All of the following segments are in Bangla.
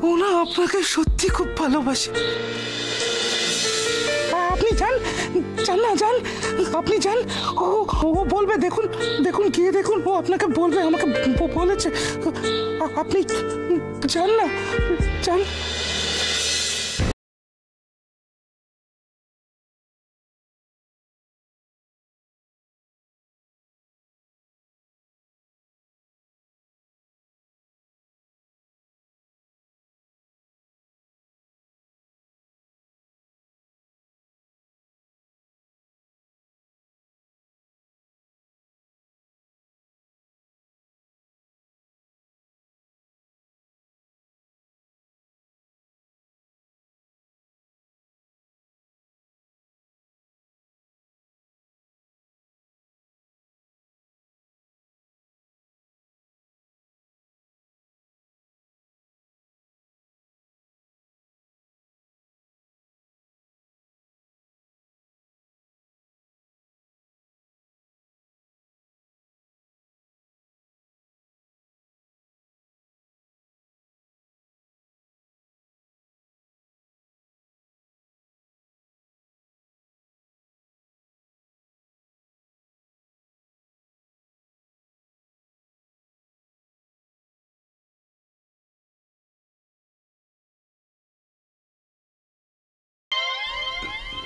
ও না আপনাকে সত্যি খুব ভালোবাসে। আপনি যান, যান না, যান, আপনি যান। ও বলবে, দেখুন দেখুন গিয়ে দেখুন, ও আপনাকে বলবে, আমাকে বলেছে। আপনি যান না, যান।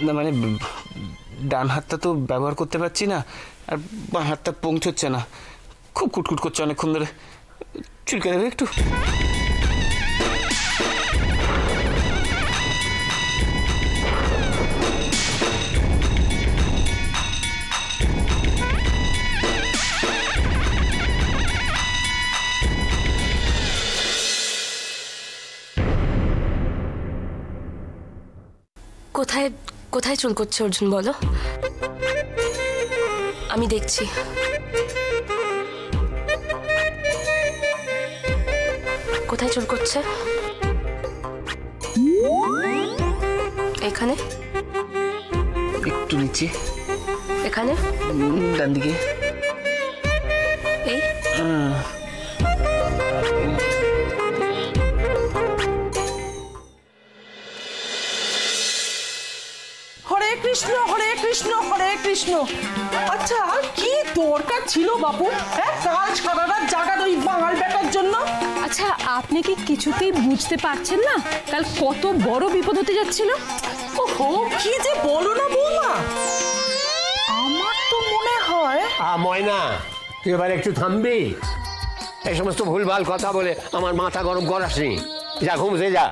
না মানে ডান হাতটা তো ব্যবহার করতে পারছি না, আর বাঁ হাতটা পৌঁছচ্ছে না, খুব কুটকুট করছে অনেকক্ষণ ধরে। চুলকে দেবে একটু? কোথায় কোথায় চুল করছে অর্জুন, বলো, আমি দেখছি। কোথায় চুল করছে? এখানে, একটু নিচে, এখানে, ডান দিকে, এই হরে কৃষ্ণ হরে কৃষ্ণ হরে কৃষ্ণ। আচ্ছা, কি দরকার ছিল বাপু কাল সারা রাত জাগার ওই বাঙাল বেটার জন্য? আচ্ছা, আপনি কি কিছুতেই বুঝতে পারছেন না কাল কত বড় বিপদ হতে যাচ্ছিল? ওহো, কি যে বলো না বৌমা, আমার তো মনে হয়। ময়না, তুই এবার একটু থামবি? এই সমস্ত ভুলভাল কথা বলে আমার মাথা গরম করাসনি। যা, ঘুমছে যা।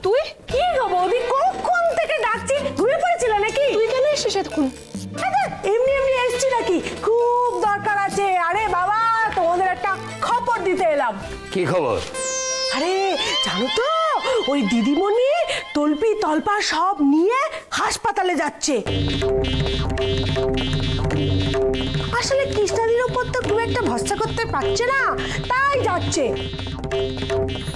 তুই কি হবো? কখন থেকে ডাকছি, ঘুরে পড়েছিল নাকি? তুই কেন এসেছিস এতক্ষণ? এমনি এমনি এসছি নাকি, খুব দরকার আছে। আরে বাবা, তোমাদের একটা খবর দিতে এলাম। কি খবর? আরে জানো তো, ওই দিদিমণি তলপি তলপা সব নিয়ে হাসপাতালে যাচ্ছে। আসলে কৃষ্ণাদির উপর তো খুব একটা ভরসা করতে পারছে না, তাই যাচ্ছে।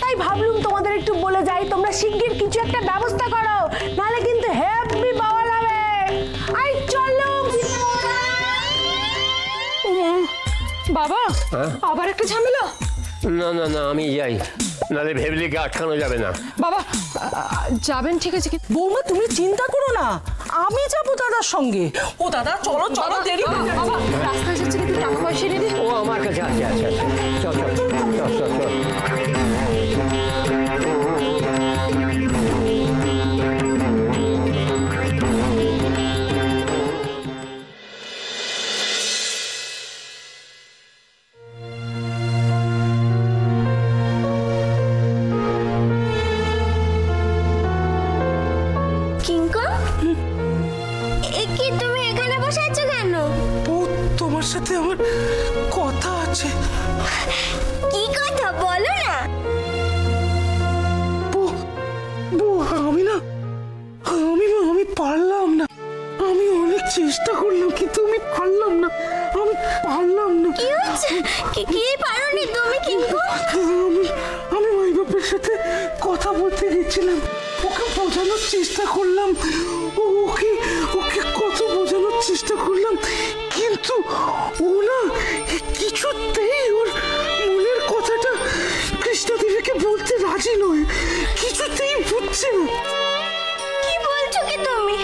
তাই ভাবলুম তোমাদের একটু বলে যাই, তোমরা শিগগির কিছু একটা ব্যবস্থা করো, নাহলে কিন্তু হেভি বাওয়াল হবে। আই চলো বাবা, আবার একটা ঝামেলা? না না না, আমি যাই, নাহলে ভেবলিকে আটকানো যাবে না। বাবা যাবেন, ঠিক আছে। বৌমা তুমি চিন্তা করো না, আমি যাবো দাদার সঙ্গে। ও দাদা, চলো চলো, দেরি হয়ে যাচ্ছে। বাবা, রাস্তায় যাচ্ছে নাকি, টাকা পয়সা এনে দে। ও আমার কাছে আছে, আছে আছে, চল চল চল চল চল। তোমার সাথে আমার কথা আছে। কি কথা বলো না? আমি পারলাম না, আমি অনেক চেষ্টা করলাম কিন্তু আমি পারলাম না, আমি পারলাম না। কি হচ্ছে? কি পারোনি তুমি? কিন্তু আমি ওই বাপের সাথে কথা বলতে গেছিলাম, ওকে বোঝাতে বোঝানোর চেষ্টা করলাম, ওকে ওকে কত বোঝানোর চেষ্টা করলাম, কিন্তু ও না কিছুতেই ওর মনের কথাটা কৃষ্ণাদেবীকে বলতে রাজি নয়, কিছুতেই বুঝছে না। কি বলছো কি তুমি?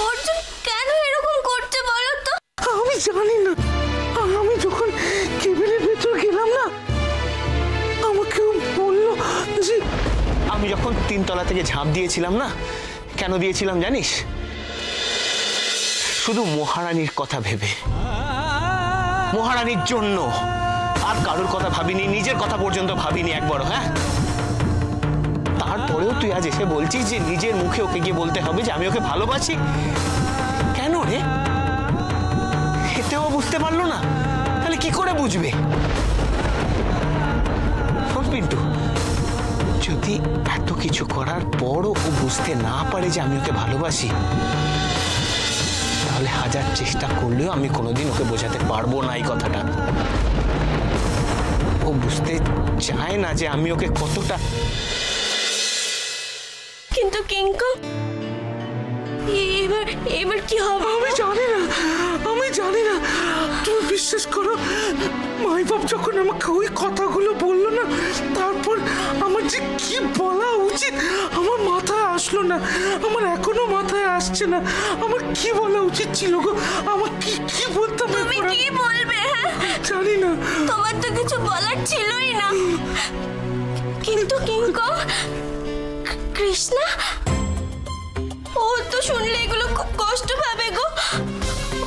অর্জুন কেন এরকম করতে বলো তো? আমি জানি না, আমি যখন কেবিনের ভেতর গেলাম না, আমাকেও বললো যে আমি যখন 3 তলা থেকে ঝাঁপ দিয়েছিলাম না, কেন দিয়েছিলাম জানিস? শুধু মহারানীর কথা ভেবে, মহারানীর জন্য। আর কারোর কথা ভাবিনি, নিজের কথা পর্যন্ত ভাবিনি একবারও। হ্যাঁ, তারপরেও তুই আজ এসে বলছিস যে নিজের মুখে ওকে গিয়ে বলতে হবে যে আমি ওকে ভালোবাসি। কেন রে? এতেও বুঝতে পারলো না, তাহলে কি করে বুঝবে? শোন পিন্টু, যদি এত কিছু করার পরও ও বুঝতে না পারে যে আমি ওকে ভালোবাসি, তাহলে 1000 চেষ্টা করলেও আমি কোনোদিন ওকে বোঝাতে পারবো না এই কথাটা। ও বুঝতে চায় না যে আমি ওকে কতটা। কিন্তু কিঙ্কু, এবার কি হবে? আমি জানি না, তুমি বিশ্বাস করো, মাই বাপ যখন আমাকে ওই কথাগুলো বললো না, তারপর আমার যে কি বলা উচিত আমার মাথায় আসলো না, আমার এখনো মাথায় আসছে না আমার কি বলা উচিত ছিল গো। আমার কি বলতাম? তুমি কি বলবে? হ্যাঁ, জানি না। তোমার তো কিছু বলার ছিলই না। কিন্তু কিঙ্কু, কৃষ্ণা ও তো শুনলে এগুলো খুব কষ্ট পাবে গো,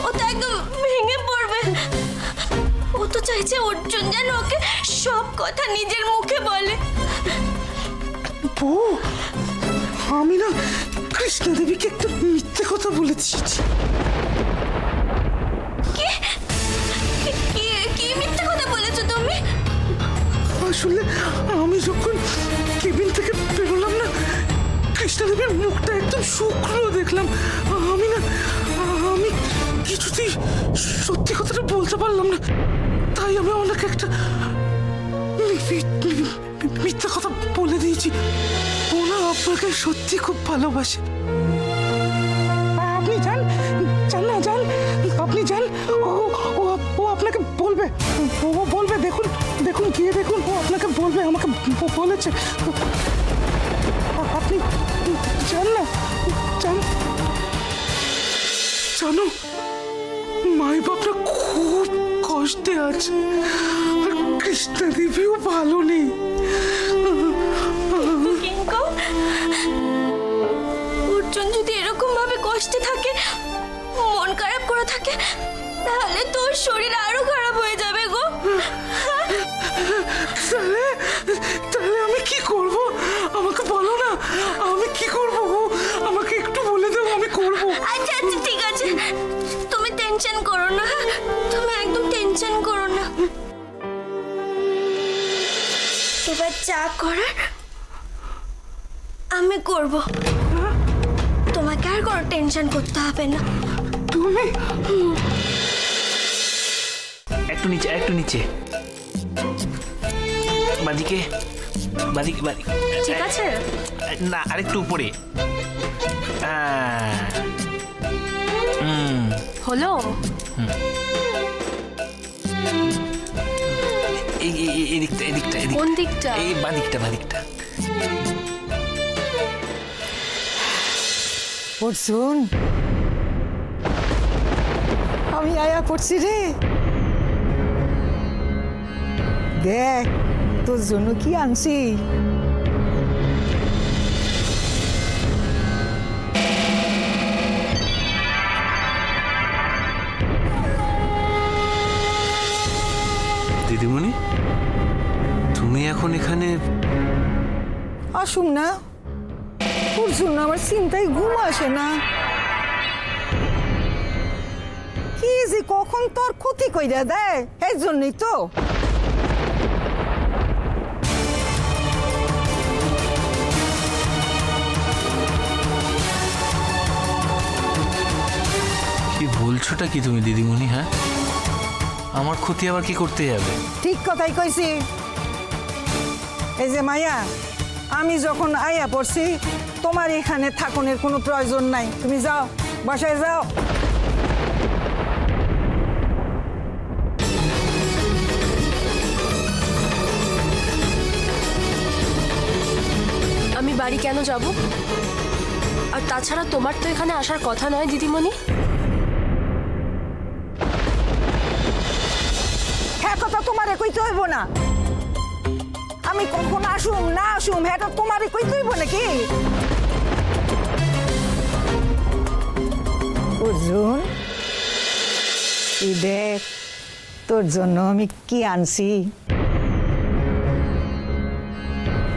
ও তো একদম ভেঙে পড়বে। ও তো চাইছে অর্জুন যেন ওকে সব কথা নিজের মুখে বলে। বউ, আমি না কৃষ্ণাদেবীকে একটা মিথ্যে কথা বলে দিয়েছি। কি মিথ্যে কথা বলেছো তুমি? আসলে আমি যখন কেবিন থেকে বেরোলাম না, কৃষ্ণাদেবীর মুখটা একদম শুকনো দেখলাম। আমি কিছুতেই সত্যি কথাটা বলতে পারলাম না, তাই আমি ওনাকে একটা মিথ্যা কথা বলে দিয়েছি। ওনা আপনাকে সত্যি খুব ভালোবাসে। আপনি যান আপনি যান, ও আপনাকে বলবে, ও বলবে, দেখুন গিয়ে দেখুন, ও আপনাকে বলবে, আমাকে বলেছে। আপনি যান না, জানো মাই বাপরা খুব কষ্টে আছে, আর কৃষ্ণাদেবীও ভালো নেই। কিঙ্কু, অর্জুন যদি এরকম ভাবে কষ্টে থাকে, মন খারাপ করে থাকে, তাহলে তোর শরীর আরো খারাপ হয়ে যাবে গো। তাহলে আমি কি করব? আমাকে বলো না, আমি কি করব? আমাকে একটু বলে দাও, আমি করব। আচ্ছা ঠিক আছে, তুমি টেনশন করো না, তুমি একদম টেনশন করো না। এবার যা করার আমি করব, তোমাকে আর কোনো টেনশন করতে হবে না। তুমি একটু নিচে বাদিকে, ঠিক আছে? না, আরেকটু উপরে। হলো? এদিকটা কোন দিকটা? এই বাদিকটা। অর্জুন, আমি আয়া পড়ছি রে। দেখ তোর জন্য কি আনছি। দিদিমণি, তুমি এখন এখানে? আসুম না, ওর জন্য আমার চিন্তায় ঘুম আসে না। কি যে কখন তোর ক্ষতি কইরা দেয়, এই জন্যই তো। কি বলছোটা কি তুমি দিদিমণি? হ্যাঁ, আমার ক্ষতি আবার কি করতে যাবে? ঠিক কথাই কইছি। এই যে মায়া, আমি যখন আইয়া পড়ছি তোমার এখানে থাকুনের কোনো প্রয়োজন নাই, তুমি যাও বাসায় যাও। আমি বাড়ি কেন যাব? আর তাছাড়া তোমার তো এখানে আসার কথা নয় দিদিমণি। হ্যাঁ কথা তোমারে কইতে হইব না, আমি কখন আসুম না আসুম হ্যাঁ তোমারে কইতে হইব নাকি? অর্জুন এই দেখ তোর জন্য আমি কি আনছি,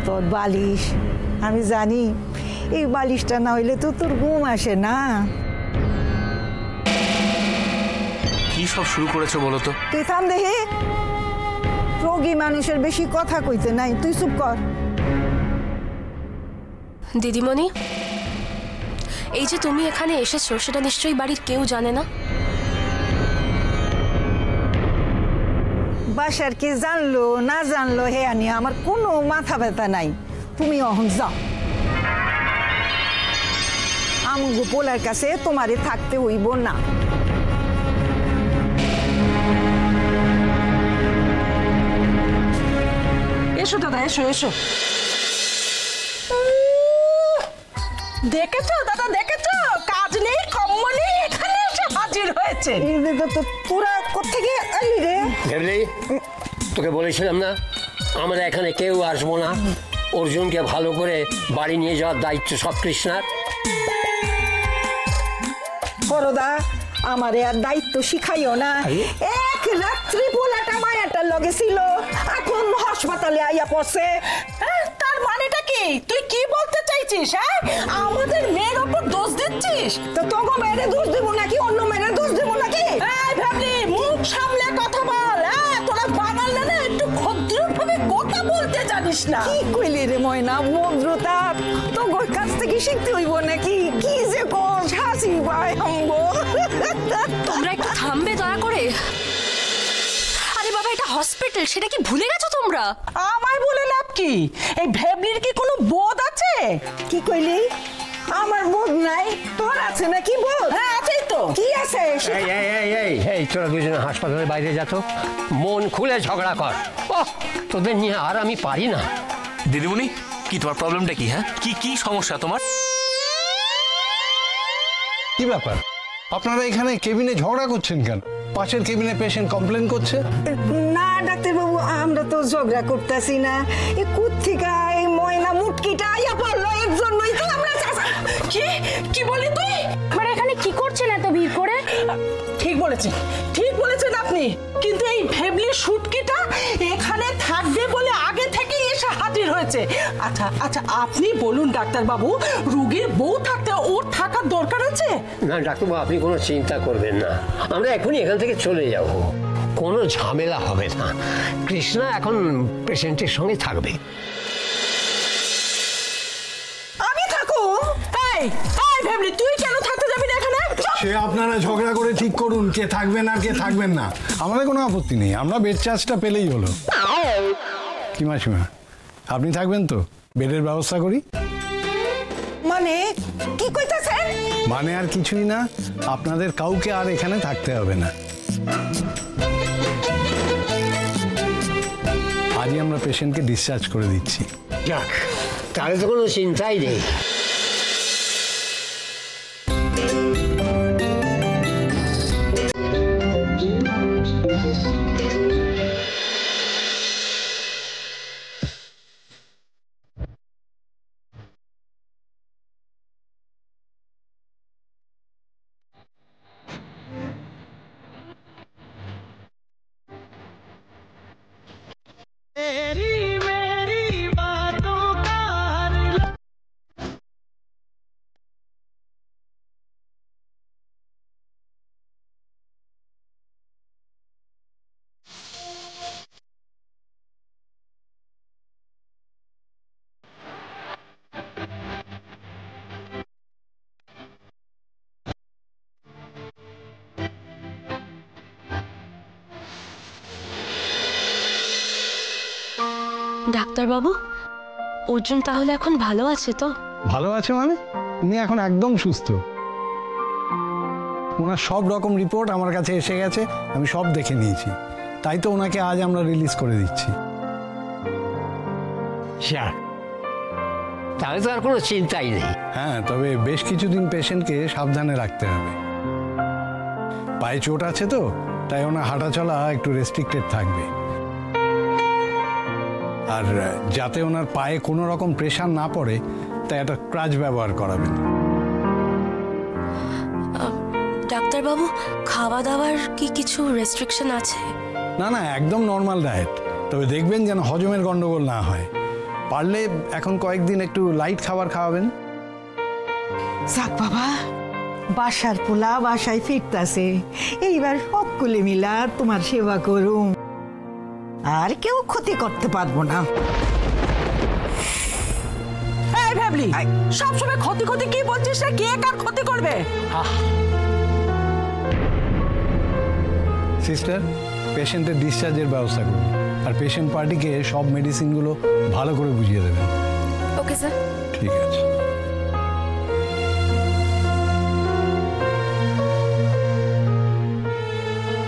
তোর বালিশ। আমি জানি এই বালিশটা না হইলে তো তোর ঘুম আসে না। কি সব শুরু করেছো বলো তো? তুই থাম দেখি, রোগী মানুষের বেশি কথা কইতে নাই, তুই চুপ কর। দিদিমণি, এই যে তুমি এখানে এসেছো সেটা নিশ্চয়ই বাড়ির কেউ জানে না। বাসার কে জানলো না জানলো হে আনি আমার কোনো মাথা ব্যথা নাই, তুমি অহন যাও। আমগো পোলার কাছে তোমারে থাকতে হইব না। এসো দাদা, এসো এসো। দেখেছো দাদা, দেখেছো কাজ নেই কম্ম নেই, এখানে এসে হাজির হয়েছে। তোরা কোথেকে আলি রে? ভেবলি, তোকে বলেছিলাম না আমরা এখানে কেউ আসবো না, অর্জুনকে ভালো করে বাড়ি নিয়ে যাওয়ার দায়িত্ব সব কৃষ্ণার। বড়দা আমারে আর দায়িত্ব শিখাইও না। এক রাত্রি পোলাটা মায়াটার লগে ছিল, এখন হাসপাতালে আইয়া পড়ছে। তার মানেটা কি? তুই কি বলতে চাইছিস? হ্যাঁ, আমাদের মেয়ের ওপর দোষ দিচ্ছিস? তো তোকে মেয়েরে দোষ দিব নাকি অন্য মেয়েরে দোষ দিব নাকি? এই ভাবলি, মুখ সামলে কথা বল। তোরা বাঙালরা না একটু ভদ্রভাবে কথা বলতে জানিস না। কি কইলি রে ময়না, ভদ্রতা তো গোর কাছ থেকে শিখতে হইব নাকি? কি যে কোন হাসি ভাই আমগো। তোমরা একটু থামবে দয়া করে। আরে বাবা, এটা হসপিটাল, সেটা কি ভুলে গেছো তোমরা? আমায় বলে লাভ কি? এই ভেবলির কি কোনো বোধ আছে? কি কইলি? আমার বোধ নাই, তোর আছে নাকি বোধ? হ্যাঁ আছেই তো। কি আছে? এই এই এই এই এই তোরা দুজনে হাসপাতালের বাইরে যা তো, মন খুলে ঝগড়া কর। ওহ, তোদের নিয়ে আর আমি পারি না। দিদিমণি, কি তোমার প্রবলেমটা কি? হ্যাঁ, কি কি সমস্যা তোমার? কি ব্যাপার, আপনারা এখানে কেবিনে ঝগড়া করছেন কেন? পাশের কেবিনে পেশেন্ট কমপ্লেন করছে। না ডাক্তারবাবু, আমরা তো ঝগড়া করতেছি না, এই কোত্থেকে এই ময়না মুটকিটা আইয়া পড়লো এর জন্যই তো আমরা। কি কি বলি তুই? মানে এখানে কি করছেন এত ভিড় করে? ঠিক বলেছেন, ঠিক বলেছেন আপনি, কিন্তু এই ভেবলির শুটকিটা এখানে থাকবে বলে আগে থেকেই এসে হাজির হয়েছে। আচ্ছা আচ্ছা, আপনি বলুন ডাক্তারবাবু, রোগীর বউ থাকতে ওর থাকার দরকার আছে? না ডাক্তারবাবু, আপনি কোনো চিন্তা করবেন না, আমরা এখনই এখান থেকে চলে যাব, কোনো ঝামেলা হবে না। কৃষ্ণা এখন পেশেন্টের সঙ্গে থাকবে। আমি থাকো? এই এই ভেবলি, তুই কেন থাকতে যাবি না এখানে? সে আপনারা ঝগড়া করে ঠিক করুন কে থাকবেন আর কে থাকবেন না, আমাদের কোনো আপত্তি নেই, আমরা বেড চার্জটা পেলেই হলো। কি মাসিমা, আপনি থাকবেন তো? বেডের ব্যবস্থা করি। মানে কি কইতাছেন? মানে আর কিছুই না, আপনাদের কাউকে আর এখানে থাকতে হবে না। আজই আমরা পেশেন্টকে ডিসচার্জ করে দিচ্ছি। যাক, তাহলে তো কোনো চিন্তাই নেই। ডাক্তারবাবু, অর্জুন তাহলে এখন ভালো আছে তো? ভালো আছে মানে? উনি এখন একদম সুস্থ। ওনার সব রকম রিপোর্ট আমার কাছে এসে গেছে, আমি সব দেখে নিয়েছি। তাই তো ওনাকে আজ আমরা রিলিজ করে দিচ্ছি। তাহলে তো আর কোনো চিন্তাই নেই। হ্যাঁ, তবে বেশ কিছুদিন পেশেন্টকে সাবধানে রাখতে হবে। পায়ে চোট আছে তো, তাই ওনার হাঁটা চলা একটু রেস্ট্রিক্টেড থাকবে। আর যাতে ওনার পায়ে কোনো রকম প্রেশার না পড়ে, তাই একটা ক্রাচ ব্যবহার করাবেন। ডাক্তারবাবু, খাওয়া দাওয়ার কি কিছু রেস্ট্রিকশন আছে? না না, একদম নর্মাল ডায়েট। তবে দেখবেন যেন হজমের গন্ডগোল না হয়। পারলে এখন কয়েকদিন একটু লাইট খাবার খাওয়াবেন। যাক বাবা, বাসার পোলা বাসায় ফিরতাছে, এইবার সকলে মিলা তোমার সেবা করুম, আর কেউ ক্ষতি করতে পারবো না। এই ভাবলি, সবসময় ক্ষতি ক্ষতি কি বলছিস রে? কে কার ক্ষতি করবে? সিস্টার, পেশেন্টের ডিসচার্জের ব্যবস্থা করুন, আর পেশেন্ট পার্টিকে সব মেডিসিনগুলো ভালো করে বুঝিয়ে দেবেন। Okay sir. ঠিক আছে।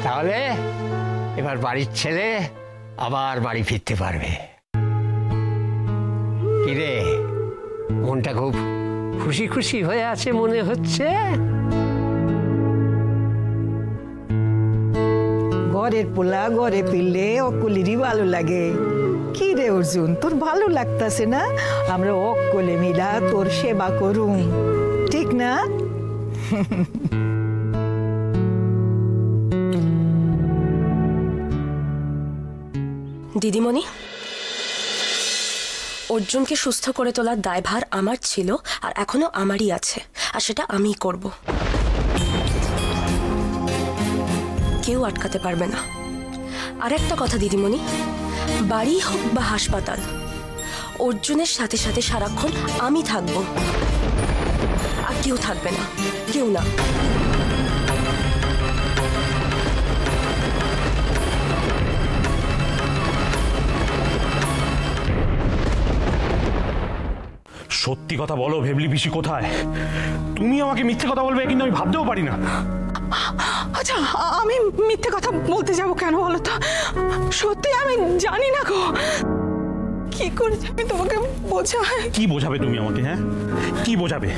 তাহলে এবার বাড়ির ছেলে আবার বাড়ি ফিরতে পারবে। কিরে, মনটা খুব খুশি খুশি হয়ে আছে মনে হচ্ছে। ঘরের পোলা ঘরে ফিরলে অকুলেরই ভালো লাগে। কি রে অর্জুন, তোর ভালো লাগতাছে না? আমরা অকলে মিলা তোর সেবা করুম, ঠিক না? দিদিমণি, অর্জুনকে সুস্থ করে তোলার দায়ভার আমার ছিল, আর এখনো আমারই আছে, আর সেটা আমিই করব। কেউ আটকাতে পারবে না। আর একটা কথা দিদিমণি, বাড়ি হোক বা হাসপাতাল, অর্জুনের সাথে সাথে সারাক্ষণ আমি থাকব, আর কেউ থাকবে না, কেউ না। সত্যি কথা বলো ভেবলি পিসি কোথায়? তুমি আমাকে মিথ্যে কথা বলবে কিন্তু আমি ভাবতেও পারি না। আচ্ছা, আমি মিথ্যে কথা বলতে যাব কেন বলো তো? সত্যি আমি জানি না গো, কি করে আমি তোমাকে বোঝাই? কি বোঝাবে তুমি আমাকে? হ্যাঁ, কি বোঝাবে?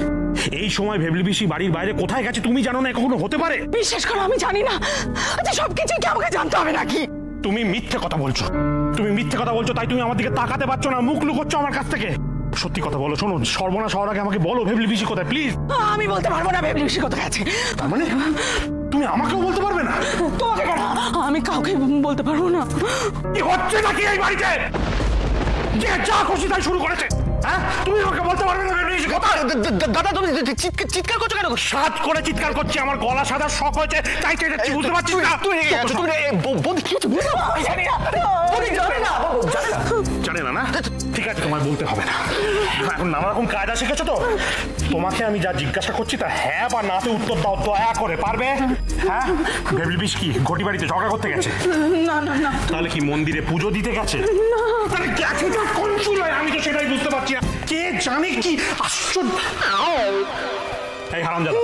এই সময় ভেবলি পিসি বাড়ির বাইরে কোথায় গেছে তুমি জানো না? কখনো হতে পারে? বিশ্বাস করো, আমি জানি না। আচ্ছা, সবকিছু কি আমাকে জানতে হবে নাকি? তুমি মিথ্যে কথা বলছো, তুমি মিথ্যে কথা বলছো, তাই তুমি আমার দিকে তাকাতে পারছো না, মুখ লুকোচ্ছ আমার কাছ থেকে। সত্যি কথা বলো। শোনো, সর্বনাশ হওয়ার আগে আমাকে বলো ভেবলি পিসি কোথায়, প্লিজ। আমি বলতে পারবো না ভেবলি পিসি কোথায় আছে। তার মানে তুমি আমাকেও বলতে পারবে না? তোমাকে কেন? আমি কাউকে বলতে পারবো না। কি হচ্ছে নাকি এই বাড়িতে? যে যা খুশি তাই শুরু করেছে। হ্যাঁ, তুমি আমাকে বলতে পারবে না ভেবলি পিসি কোথায়? দাদা, তুমি চিৎকার করছো কেন? সাজ করে চিৎকার করছি, আমার গলা সাজার শখ হয়েছে, তাই চেয়েছি, বুঝতে পারছিস না? জানে না না? ঠিক আছে, তোমায় বলতে হবে না। এখন নানা রকম কায়দা শিখেছো তো। তোমাকে আমি যা জিজ্ঞাসা করছি তা হ্যাঁ বা নাতে উত্তর দাও, দয়া করে। পারবে? হ্যাঁ, ভেবলি পিসি কি ঘটি বাড়িতে ঝগড়া করতে গেছে? না না না। তাহলে কি মন্দিরে পুজো দিতে গেছে? তাহলে গেছে তো কোন চুলোয়? আমি তো সেটাই বুঝতে পারছি না। কে জানে কি আশ্চর্য। এই হারামজাদা,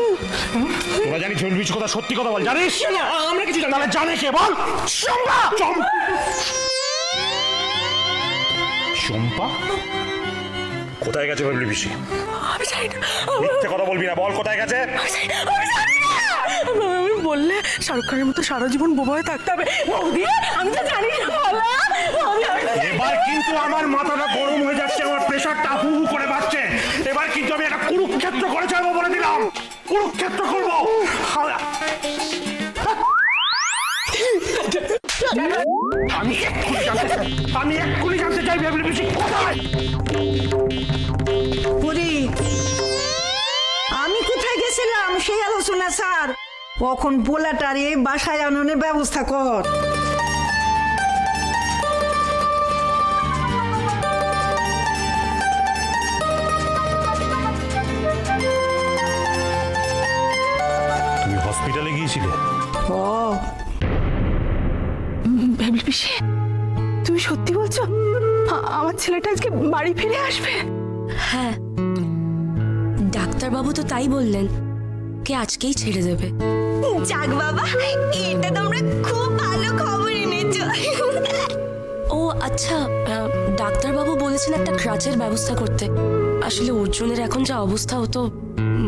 তোরা জানিস ভেবলি পিসি কথা? সত্যি কথা বল। জানিস? আমরা কিছু জানি না। জানে কে বল? চম্পা। চম্পা কোথায় গেছে ভেবলি পিসি? আমি জানি না। মিথ্যে কথা বলবি না, বল কোথায় গেছে? আমি জানি না। আমি বললে শাহরুখ খানের মতো সারা জীবন বোবা হয়ে থাকতে হবে। আমি তো জানি না। এবার কিন্তু আমার মাথাটা গরম হয়ে যাচ্ছে, আমার প্রেশারটা হু হু করে বাড়ছে। এবার কিন্তু আমি একটা কুরুক্ষেত্র করে যাবো বলে দিলাম। কুরুক্ষেত্র করবো। আমি এক্ষুনি জানতে চাই ভেবলি পিসি কোথায়? আমি কোথায় গেছিলাম সেই আলোচনা স্যার, কখন পোলাটারে বাসায় আননের ব্যবস্থা কর। তুমি হসপিটালে গিয়েছিলে? ও ভেবলি পিসি, তুমি সত্যি বলছো? আমার ছেলেটা আজকে বাড়ি ফিরে আসবে? হ্যাঁ, ডাক্তারবাবু তো তাই বললেন, কে আজকেই ছেড়ে দেবে। যাক বাবা, এটা তোমরা খুব ভালো খবর এনেছো। ও আচ্ছা, ডাক্তারবাবু বলেছেন একটা ক্রাচের ব্যবস্থা করতে। আসলে অর্জুনের এখন যা অবস্থা, ও তো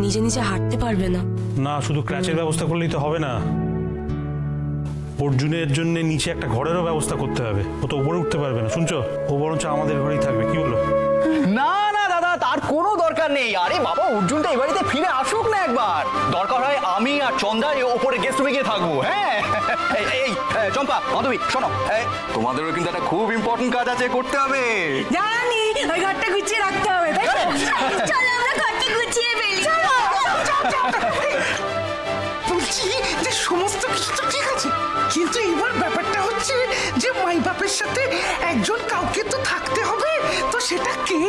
নিজে নিজে হাঁটতে পারবে না। না, শুধু ক্র্যাচের ব্যবস্থা করলেই তো হবে না, অর্জুনের জন্য নিচে একটা ঘরেরও ব্যবস্থা করতে হবে। ও তো উপরে উঠতে পারবে না, শুনছো? ও বরঞ্চ আমাদের ঘরেই থাকবে, কি বলো? না না দাদা, তার কোনো দরকার নেই। আরে বাবা, অর্জুনটা এই বাড়িতে ফিরে আসুক না একবার। দরকার হয় আমি আর চন্দ্রা ওপরে গেস্ট রুমে গিয়ে থাকবো। হ্যাঁ, এই চম্পা, মাধবী, শোনো, তোমাদেরও কিন্তু একটা খুব ইম্পর্টেন্ট কাজ আছে, করতে হবে। জানি, ওই ঘরটা গুছিয়ে রাখতে হবে, তাই তো? চলো আমরা ঘরটা গুছিয়ে ফেলি। বলছি যে সমস্ত কিছু তো ঠিক আছে, কিন্তু এবার ব্যাপারটা হচ্ছে যে মাই বাপের সাথে একজন কাউকে তো থাকতে হবে, তো সেটা কে?